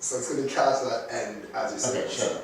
So it's going to catch that end as you say it. Okay, shut up.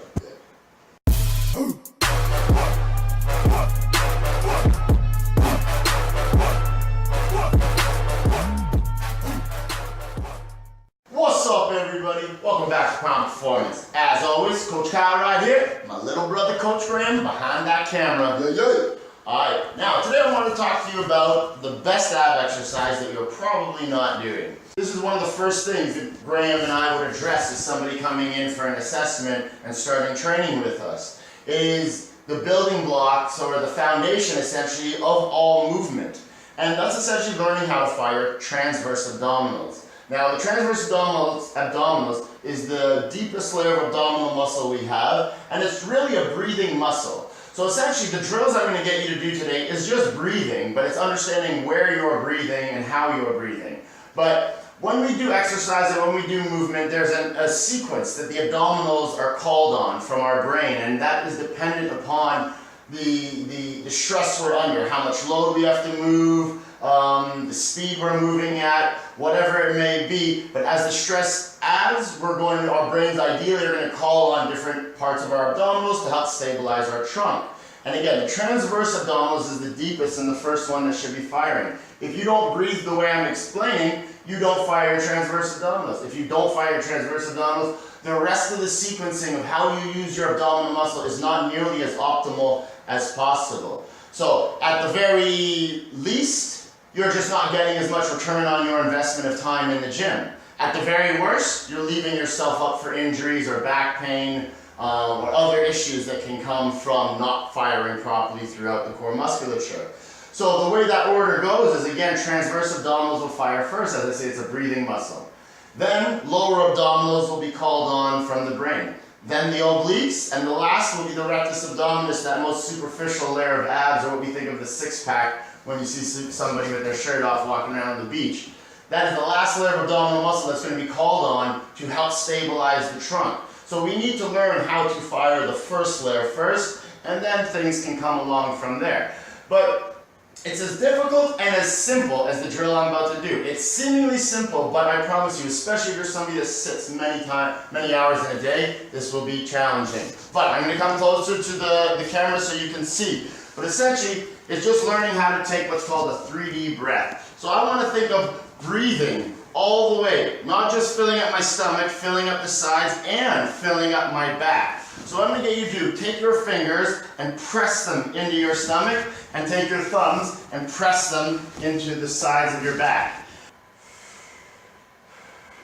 What's up, everybody? Welcome back to Prime Performance. As always, Coach Kyle right here, my little brother Coach Graham behind that camera. Yeah. Alright, now today I want to talk to you about the best ab exercise that you're probably not doing. This is one of the first things that Graham and I would address as somebody coming in for an assessment and starting training with us. It is the building blocks or the foundation essentially of all movement. And that's essentially learning how to fire transverse abdominals. Now the transverse abdominals is the deepest layer of abdominal muscle we have, and it's really a breathing muscle. So essentially the drills I'm going to get you to do today is just breathing, but it's understanding where you're breathing and how you're breathing. But when we do exercise and when we do movement, there's a sequence that the abdominals are called on from our brain, and that is dependent upon the stress we're under, how much load we have to move, the speed we're moving at, whatever it may be. But as the stress adds, our brains ideally are going to call on different parts of our abdominals to help stabilize our trunk. And again, the transverse abdominals is the deepest and the first one that should be firing. If you don't breathe the way I'm explaining, you don't fire your transverse abdominals. If you don't fire your transverse abdominals, the rest of the sequencing of how you use your abdominal muscle is not nearly as optimal as possible. So at the very least, you're just not getting as much return on your investment of time in the gym. At the very worst, you're leaving yourself up for injuries or back pain or other issues that can come from not firing properly throughout the core musculature. So the way that order goes is, again, transverse abdominals will fire first. As I say, it's a breathing muscle. Then lower abdominals will be called on from the brain. Then the obliques, and the last will be the rectus abdominis, that most superficial layer of abs, or what we think of the six-pack when you see somebody with their shirt off walking around the beach. That is the last layer of abdominal muscle that's going to be called on to help stabilize the trunk. So we need to learn how to fire the first layer first, and then things can come along from there. But it's as difficult and as simple as the drill I'm about to do. It's seemingly simple, but I promise you, especially if you're somebody that sits many hours in a day, this will be challenging. But I'm going to come closer to the camera so you can see. But essentially, it's just learning how to take what's called a 3D breath. So I want to think of breathing all the way, not just filling up my stomach, filling up the sides, and filling up my back. So what I'm going to get you to do, take your fingers and press them into your stomach, and take your thumbs and press them into the sides of your back.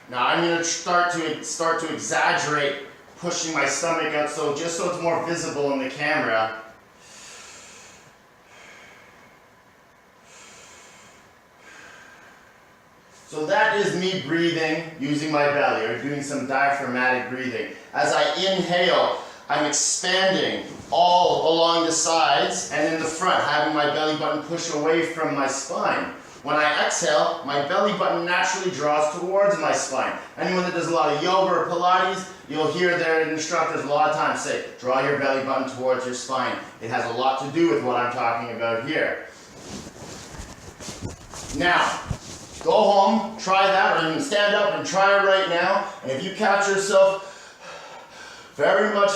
Now I'm going to start to exaggerate pushing my stomach out, just so it's more visible in the camera. So that is me breathing using my belly, or doing some diaphragmatic breathing. As I inhale, I'm expanding all along the sides and in the front, having my belly button push away from my spine. When I exhale, my belly button naturally draws towards my spine. Anyone that does a lot of yoga or Pilates, you'll hear their instructors a lot of times say, draw your belly button towards your spine. It has a lot to do with what I'm talking about here. Now, go home, try that, or you can stand up and try it right now. And if you catch yourself very much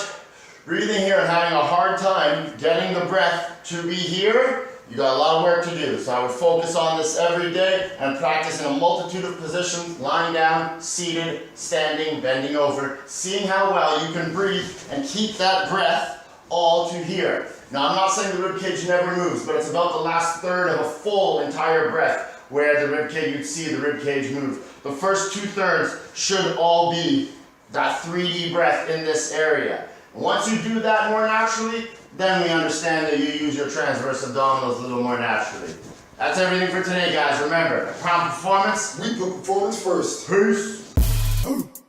breathing here and having a hard time getting the breath to be here, you got a lot of work to do. So I would focus on this every day and practice in a multitude of positions, lying down, seated, standing, bending over, seeing how well you can breathe and keep that breath all to here. Now I'm not saying the ribcage never moves, but it's about the last third of a full entire breath where the ribcage, you'd see the ribcage move. The first 2/3 should all be that 3D breath in this area. Once you do that more naturally, then we understand that you use your transverse abdominals a little more naturally. That's everything for today, guys. Remember, at Prime Performance, we put performance first. Peace.